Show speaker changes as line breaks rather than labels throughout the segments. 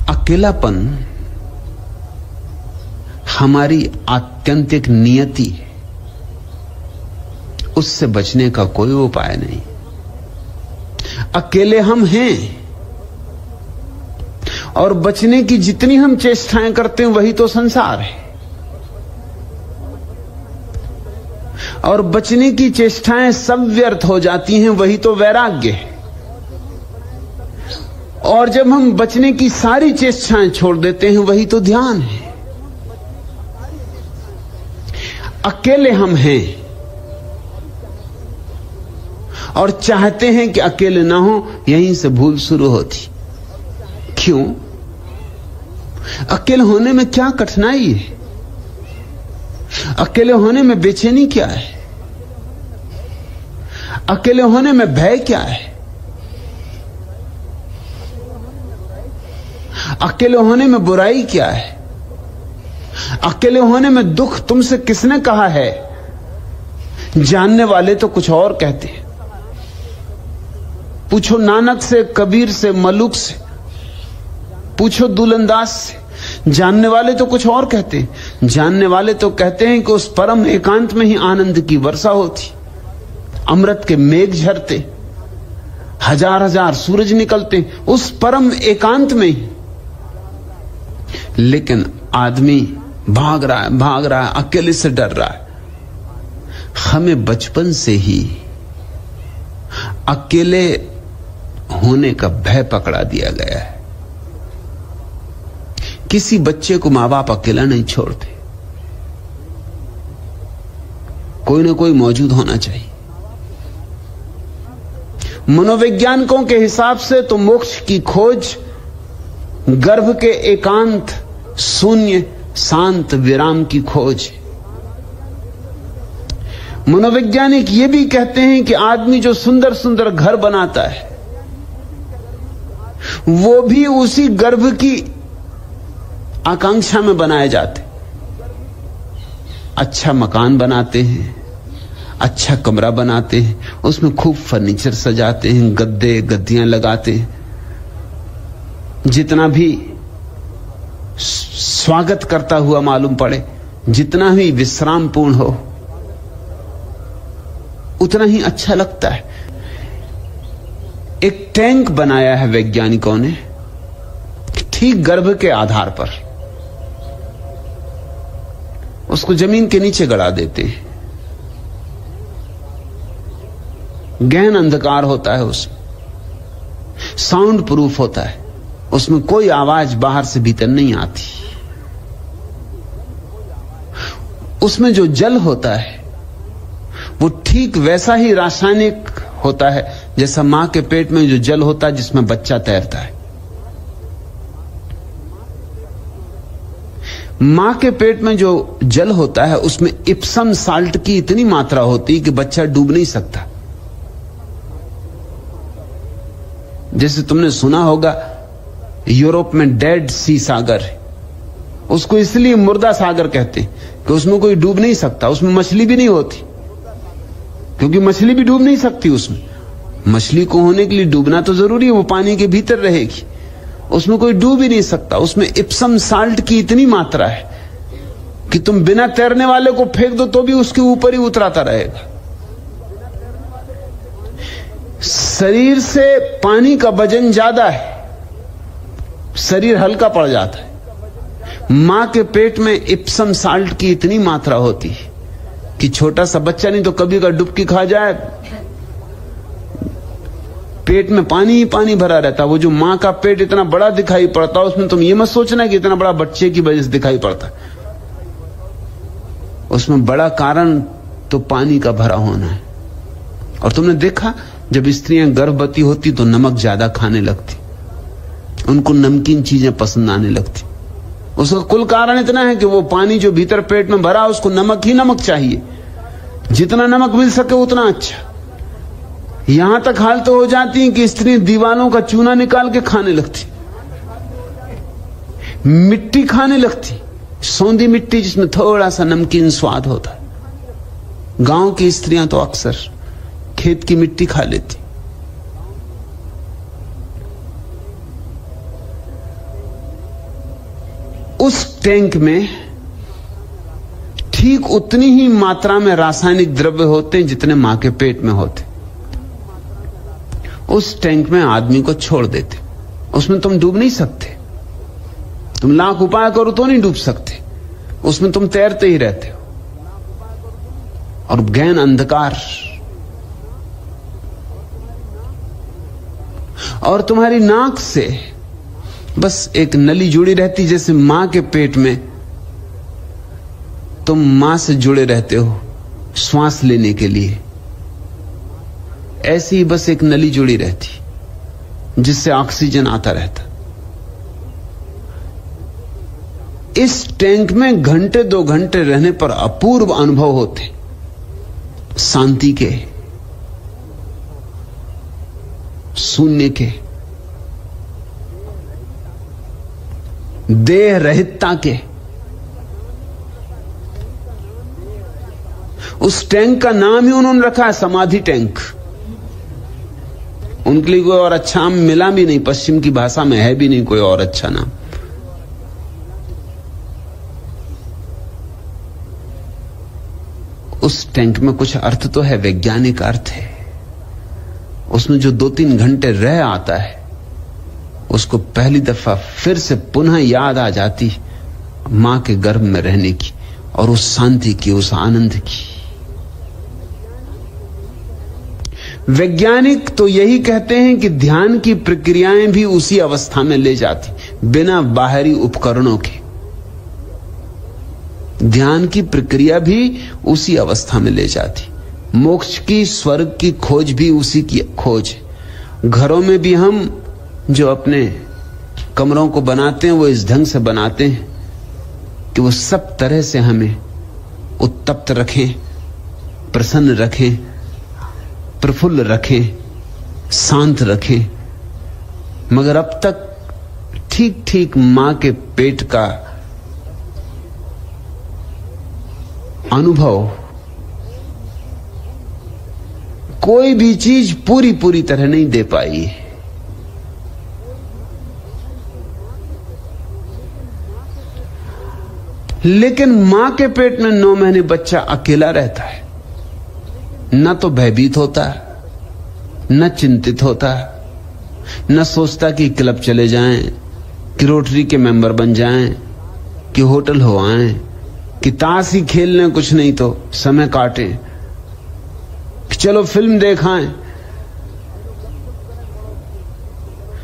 अकेलापन हमारी आत्यंतिक नियति है, उससे बचने का कोई उपाय नहीं। अकेले हम हैं और बचने की जितनी हम चेष्टाएं करते हैं वही तो संसार है। और बचने की चेष्टाएं सब व्यर्थ हो जाती हैं, वही तो वैराग्य है। और जब हम बचने की सारी चेष्टाएं छोड़ देते हैं, वही तो ध्यान है। अकेले हम हैं और चाहते हैं कि अकेले ना हो, यहीं से भूल शुरू होती। क्यों? अकेले होने में क्या कठिनाई है? अकेले होने में बेचैनी क्या है? अकेले होने में भय क्या है? अकेले होने में बुराई क्या है? अकेले होने में दुख तुमसे किसने कहा है? जानने वाले तो कुछ और कहते हैं। पूछो नानक से, कबीर से, मलुक से, पूछो दुलंदास से। जानने वाले तो कुछ और कहते हैं। जानने वाले तो कहते हैं कि उस परम एकांत में ही आनंद की वर्षा होती, अमृत के मेघ झरते, हजार हजार सूरज निकलते उस परम एकांत में ही। लेकिन आदमी भाग रहा है, अकेले से डर रहा है। हमें बचपन से ही अकेले होने का भय पकड़ा दिया गया है। किसी बच्चे को मां बाप अकेला नहीं छोड़ते, कोई ना कोई मौजूद होना चाहिए। मनोवैज्ञानिकों के हिसाब से तो मोक्ष की खोज गर्भ के एकांत, शून्य, शांत विराम की खोज है। मनोवैज्ञानिक ये भी कहते हैं कि आदमी जो सुंदर सुंदर घर बनाता है, वो भी उसी गर्भ की आकांक्षा में बनाए जाते। अच्छा मकान बनाते हैं, अच्छा कमरा बनाते हैं, उसमें खूब फर्नीचर सजाते हैं, गद्दे गद्दियां लगाते हैं। जितना भी स्वागत करता हुआ मालूम पड़े, जितना ही विश्रामपूर्ण हो, उतना ही अच्छा लगता है। एक टैंक बनाया है वैज्ञानिकों ने, ठीक गर्भ के आधार पर। उसको जमीन के नीचे गड़ा देते हैं। गहन अंधकार होता है उसमें, साउंड प्रूफ होता है, उसमें कोई आवाज बाहर से भीतर नहीं आती। उसमें जो जल होता है वो ठीक वैसा ही रासायनिक होता है जैसा मां के पेट में जो जल होता है जिसमें बच्चा तैरता है। मां के पेट में जो जल होता है उसमें इप्सम साल्ट की इतनी मात्रा होती है कि बच्चा डूब नहीं सकता। जैसे तुमने सुना होगा यूरोप में डेड सी सागर है, उसको इसलिए मुर्दा सागर कहते हैं कि उसमें कोई डूब नहीं सकता। उसमें मछली भी नहीं होती, क्योंकि मछली भी डूब नहीं सकती उसमें। मछली को होने के लिए डूबना तो जरूरी है, वो पानी के भीतर रहेगी, उसमें कोई डूब ही नहीं सकता। उसमें इप्सम साल्ट की इतनी मात्रा है कि तुम बिना तैरने वाले को फेंक दो तो भी उसके ऊपर ही उतराता रहेगा। शरीर से पानी का वजन ज्यादा है, शरीर हल्का पड़ जाता है। मां के पेट में इप्सम साल्ट की इतनी मात्रा होती है कि छोटा सा बच्चा नहीं तो कभी का डुबकी खा जाए, पेट में पानी ही पानी भरा रहता। वो जो मां का पेट इतना बड़ा दिखाई पड़ता है, उसमें तुम ये मत सोचना कि इतना बड़ा बच्चे की वजह से दिखाई पड़ता, उसमें बड़ा कारण तो पानी का भरा होना है। और तुमने देखा जब स्त्रियां गर्भवती होती तो नमक ज्यादा खाने लगती, उनको नमकीन चीजें पसंद आने लगती। उसका कुल कारण इतना है कि वो पानी जो भीतर पेट में भरा, उसको नमक ही नमक चाहिए। जितना नमक मिल सके उतना अच्छा। यहां तक हालत हो जाती है कि स्त्री दीवानों का चूना निकाल के खाने लगती, मिट्टी खाने लगती, सौंधी मिट्टी जिसमें थोड़ा सा नमकीन स्वाद होता है। गांव की स्त्रियां तो अक्सर खेत की मिट्टी खा लेती। उस टैंक में ठीक उतनी ही मात्रा में रासायनिक द्रव्य होते हैं जितने मां के पेट में होते। उस टैंक में आदमी को छोड़ देते, उसमें तुम डूब नहीं सकते, तुम लाख उपाय करो तो नहीं डूब सकते, उसमें तुम तैरते ही रहते हो। और गहन अंधकार, और तुम्हारी नाक से बस एक नली जुड़ी रहती, जैसे मां के पेट में तुम मां से जुड़े रहते हो श्वास लेने के लिए, ऐसी ही बस एक नली जुड़ी रहती जिससे ऑक्सीजन आता रहता। इस टैंक में घंटे 2 घंटे रहने पर अपूर्व अनुभव होते, शांति के, शून्य के, देह रहितता के। उस टैंक का नाम ही उन्होंने रखा है समाधि टैंक। उनके लिए कोई और अच्छा नाम मिला भी नहीं, पश्चिम की भाषा में है भी नहीं कोई और अच्छा नाम। उस टैंक में कुछ अर्थ तो है, वैज्ञानिक अर्थ है। उसमें जो 2-3 घंटे रह आता है, उसको पहली दफा फिर से पुनः याद आ जाती मां के गर्भ में रहने की, और उस शांति की, उस आनंद की। वैज्ञानिक तो यही कहते हैं कि ध्यान की प्रक्रियाएं भी उसी अवस्था में ले जाती, बिना बाहरी उपकरणों के। ध्यान की प्रक्रिया भी उसी अवस्था में ले जाती। मोक्ष की, स्वर्ग की खोज भी उसी की खोज है। घरों में भी हम जो अपने कमरों को बनाते हैं वो इस ढंग से बनाते हैं कि वो सब तरह से हमें उत्तप्त रखें, प्रसन्न रखें, प्रफुल्ल रखें, शांत रखें। मगर अब तक ठीक ठीक मां के पेट का अनुभव, कोई भी चीज पूरी तरह नहीं दे पाई है। लेकिन मां के पेट में 9 महीने बच्चा अकेला रहता है, न तो भयभीत होता, न चिंतित होता, न सोचता कि क्लब चले जाएं, कि रोटरी के मेंबर बन जाएं, कि होटल हो आएं, कि ताश ही खेल लें, कुछ नहीं तो समय काटें, कि चलो फिल्म देखाएं,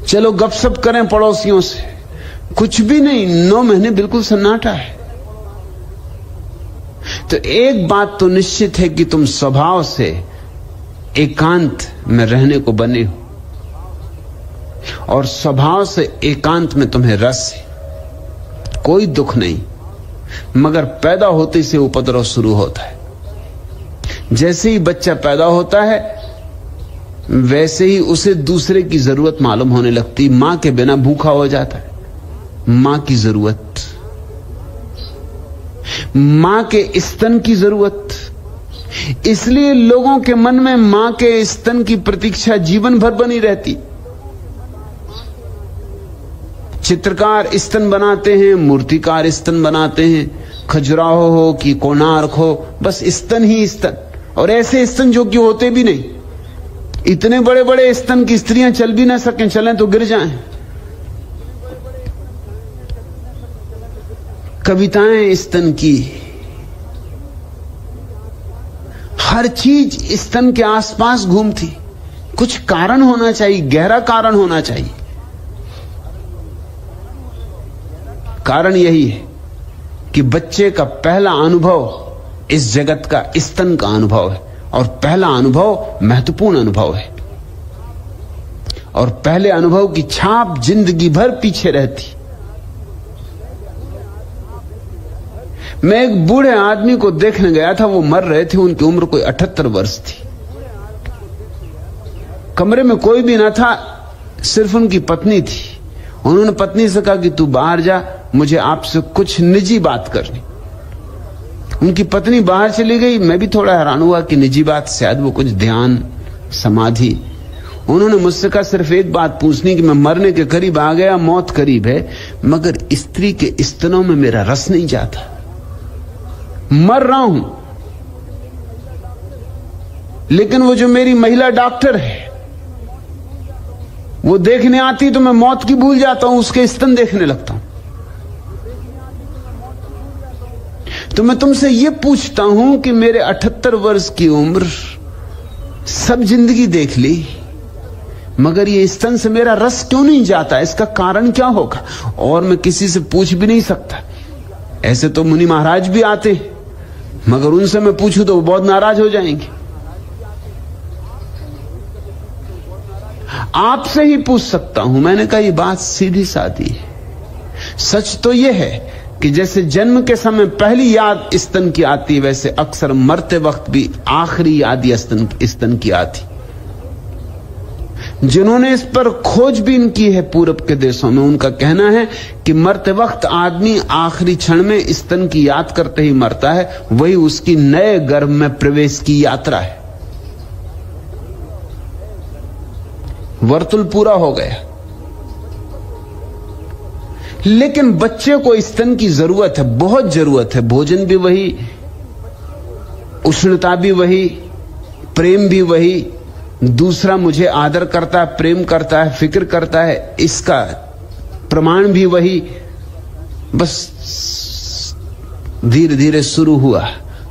चलो गपशप करें पड़ोसियों से। कुछ भी नहीं, 9 महीने बिल्कुल सन्नाटा है। तो एक बात तो निश्चित है कि तुम स्वभाव से एकांत में रहने को बने हो, और स्वभाव से एकांत में तुम्हें रस है, कोई दुख नहीं। मगर पैदा होते से उपद्रव शुरू होता है। जैसे ही बच्चा पैदा होता है वैसे ही उसे दूसरे की जरूरत मालूम होने लगती। मां के बिना भूखा हो जाता है, मां की जरूरत, मां के स्तन की जरूरत। इसलिए लोगों के मन में मां के स्तन की प्रतीक्षा जीवन भर बनी रहती। चित्रकार स्तन बनाते हैं, मूर्तिकार स्तन बनाते हैं, खजुराहो हो कि कोणार्क हो, बस स्तन ही स्तन। और ऐसे स्तन जो कि होते भी नहीं। इतने बड़े बड़े स्तन की स्त्रियां चल भी ना सकें, चलें तो गिर जाएं। कविताएं स्तन की, हर चीज स्तन के आसपास घूमती। कुछ कारण होना चाहिए, गहरा कारण होना चाहिए। कारण यही है कि बच्चे का पहला अनुभव इस जगत का स्तन का अनुभव है, और पहला अनुभव महत्वपूर्ण अनुभव है, और पहले अनुभव की छाप जिंदगी भर पीछे रहती। मैं एक बूढ़े आदमी को देखने गया था, वो मर रहे थे, उनकी उम्र कोई 78 वर्ष थी। कमरे में कोई भी ना था, सिर्फ उनकी पत्नी थी। उन्होंने पत्नी से कहा कि तू बाहर जा, मुझे आपसे कुछ निजी बात करनी। उनकी पत्नी बाहर चली गई। मैं भी थोड़ा हैरान हुआ कि निजी बात, शायद वो कुछ ध्यान, समाधि। उन्होंने मुझसे कहा सिर्फ एक बात पूछनी कि मैं मरने के करीब आ गया, मौत करीब है, मगर स्त्री के स्तनों में मेरा रस नहीं जाता, मर रहा हूं। लेकिन वो जो मेरी महिला डॉक्टर है वो देखने आती तो मैं मौत की भूल जाता हूं, उसके स्तन देखने लगता हूं। तो मैं तुमसे ये पूछता हूं कि मेरे 78 वर्ष की उम्र, सब जिंदगी देख ली, मगर ये स्तन से मेरा रस क्यों नहीं जाता? इसका कारण क्या होगा? और मैं किसी से पूछ भी नहीं सकता। ऐसे तो मुनि महाराज भी आते, मगर उनसे मैं पूछूं तो वो बहुत नाराज हो जाएंगे। आपसे ही पूछ सकता हूं। मैंने कहा ये बात सीधी सादी है। सच तो यह है कि जैसे जन्म के समय पहली याद स्तन की आती, वैसे अक्सर मरते वक्त भी आखिरी याद स्तन की आती। जिन्होंने इस पर खोजबीन की है पूरब के देशों में, उनका कहना है कि मरते वक्त आदमी आखिरी क्षण में स्तन की याद करते ही मरता है, वही उसकी नए गर्भ में प्रवेश की यात्रा है। वर्तुल पूरा हो गया। लेकिन बच्चे को स्तन की जरूरत है, बहुत जरूरत है। भोजन भी वही, उष्णता भी वही, प्रेम भी वही। दूसरा मुझे आदर करता है, प्रेम करता है, फिक्र करता है, इसका प्रमाण भी वही। बस धीरे धीरे शुरू हुआ,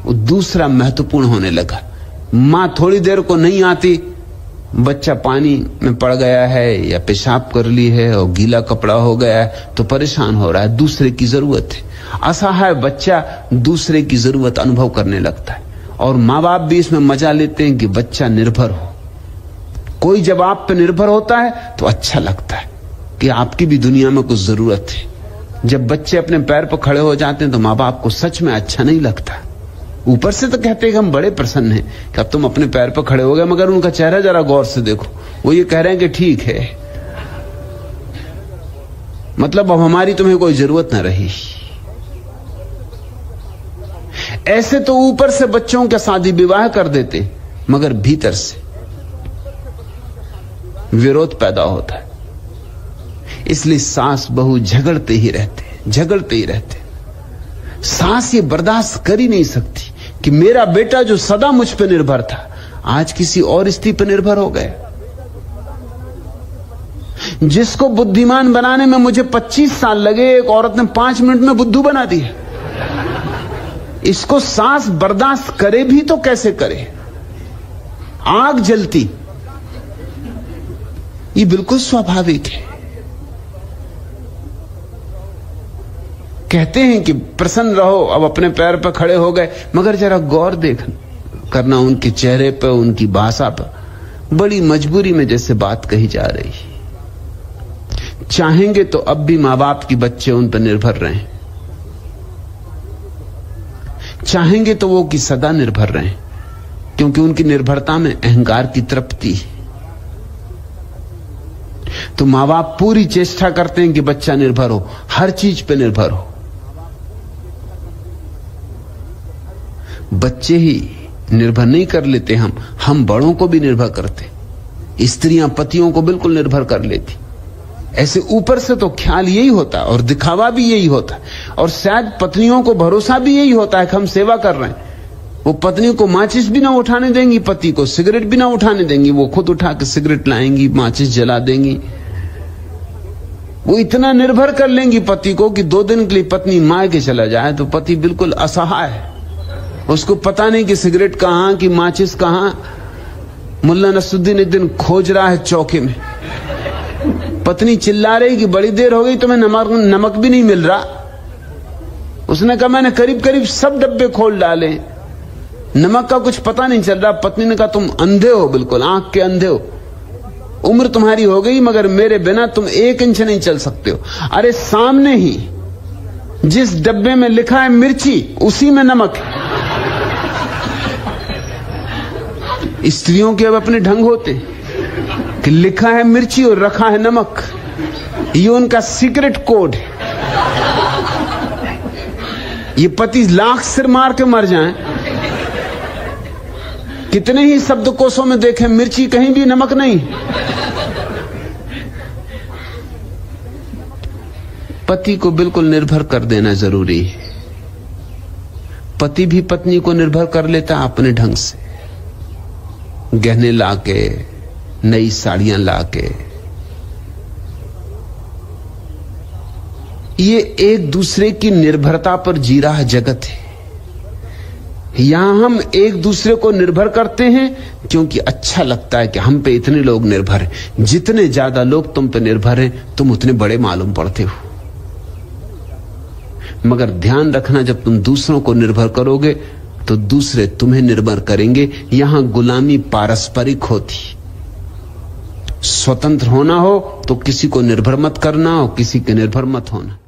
वो दूसरा महत्वपूर्ण होने लगा। मां थोड़ी देर को नहीं आती, बच्चा पानी में पड़ गया है या पेशाब कर ली है और गीला कपड़ा हो गया है तो परेशान हो रहा है, दूसरे की जरूरत है। असहाय बच्चा दूसरे की जरूरत अनुभव करने लगता है, और माँ बाप भी इसमें मजा लेते हैं कि बच्चा निर्भर हो। कोई जब आप पे निर्भर होता है तो अच्छा लगता है कि आपकी भी दुनिया में कुछ जरूरत है। जब बच्चे अपने पैर पर खड़े हो जाते हैं तो माँ बाप को सच में अच्छा नहीं लगता। ऊपर से तो कहते हैं कि हम बड़े प्रसन्न हैं कि अब तुम अपने पैर पर खड़े हो गए, मगर उनका चेहरा जरा गौर से देखो, वो ये कह रहे हैं कि ठीक है, मतलब अब हमारी तुम्हें कोई जरूरत ना रही। ऐसे तो ऊपर से बच्चों का शादी विवाह कर देते, मगर भीतर से विरोध पैदा होता है। इसलिए सास बहू झगड़ते ही रहते। सास ये बर्दाश्त कर ही नहीं सकती कि मेरा बेटा जो सदा मुझ पर निर्भर था, आज किसी और स्त्री पर निर्भर हो गया। जिसको बुद्धिमान बनाने में मुझे 25 साल लगे, एक औरत ने 5 मिनट में बुद्धू बना दिया। इसको सास बर्दाश्त करे भी तो कैसे करे? आग जलती, ये बिल्कुल स्वाभाविक है। कहते हैं कि प्रसन्न रहो, अब अपने पैर पर खड़े हो गए, मगर जरा गौर करना उनके चेहरे पर, उनकी भाषा पर। बड़ी मजबूरी में जैसे बात कही जा रही। चाहेंगे तो अब भी मां बाप की बच्चे उन पर निर्भर रहें, चाहेंगे तो वो कि सदा निर्भर रहें, क्योंकि उनकी निर्भरता में अहंकार की तृप्ति है। तो मां बाप पूरी चेष्टा करते हैं कि बच्चा निर्भर हो, हर चीज पे निर्भर हो। बच्चे ही निर्भर नहीं कर लेते, हम बड़ों को भी निर्भर करते। स्त्रियां पतियों को बिल्कुल निर्भर कर लेती। ऐसे ऊपर से तो ख्याल यही होता और दिखावा भी यही होता, और शायद पत्नियों को भरोसा भी यही होता है कि हम सेवा कर रहे हैं। वो पत्नी को माचिस भी ना उठाने देंगी, पति को सिगरेट भी ना उठाने देंगी, वो खुद उठा के सिगरेट लाएंगी, माचिस जला देंगी। वो इतना निर्भर कर लेंगी पति को कि 2 दिन के लिए पत्नी मायके चला जाए तो पति बिल्कुल असहाय है। उसको पता नहीं कि सिगरेट कहां, कि माचिस कहां। मुल्ला नसरुद्दीन एक दिन खोज रहा है चौके में, पत्नी चिल्ला रही कि बड़ी देर हो गई, तुम्हें नमक भी नहीं मिल रहा। उसने कहा मैंने करीब करीब सब डब्बे खोल डाले, नमक का कुछ पता नहीं चल रहा। पत्नी ने कहा तुम अंधे हो, बिल्कुल आंख के अंधे हो, उम्र तुम्हारी हो गई मगर मेरे बिना तुम 1 इंच नहीं चल सकते हो। अरे सामने ही जिस डब्बे में लिखा है मिर्ची, उसी में नमक है। स्त्रियों के अब अपने ढंग होते कि लिखा है मिर्ची और रखा है नमक, ये उनका सीक्रेट कोड है। ये पति लाख सिर मार के मर जाएं, कितने ही शब्दकोशों में देखें, मिर्ची कहीं भी नमक नहीं। पति को बिल्कुल निर्भर कर देना जरूरी है। पति भी पत्नी को निर्भर कर लेता अपने ढंग से, गहने लाके, नई साड़ियां लाके। ये एक दूसरे की निर्भरता पर जी रहा जगत है। यहां हम एक दूसरे को निर्भर करते हैं क्योंकि अच्छा लगता है कि हम पे इतने लोग निर्भर हैं। जितने ज्यादा लोग तुम पे निर्भर हैं, तुम उतने बड़े मालूम पड़ते हो। मगर ध्यान रखना, जब तुम दूसरों को निर्भर करोगे तो दूसरे तुम्हें निर्भर करेंगे। यहां गुलामी पारस्परिक होती। स्वतंत्र होना हो तो किसी को निर्भर मत करना और किसी के निर्भर मत होना।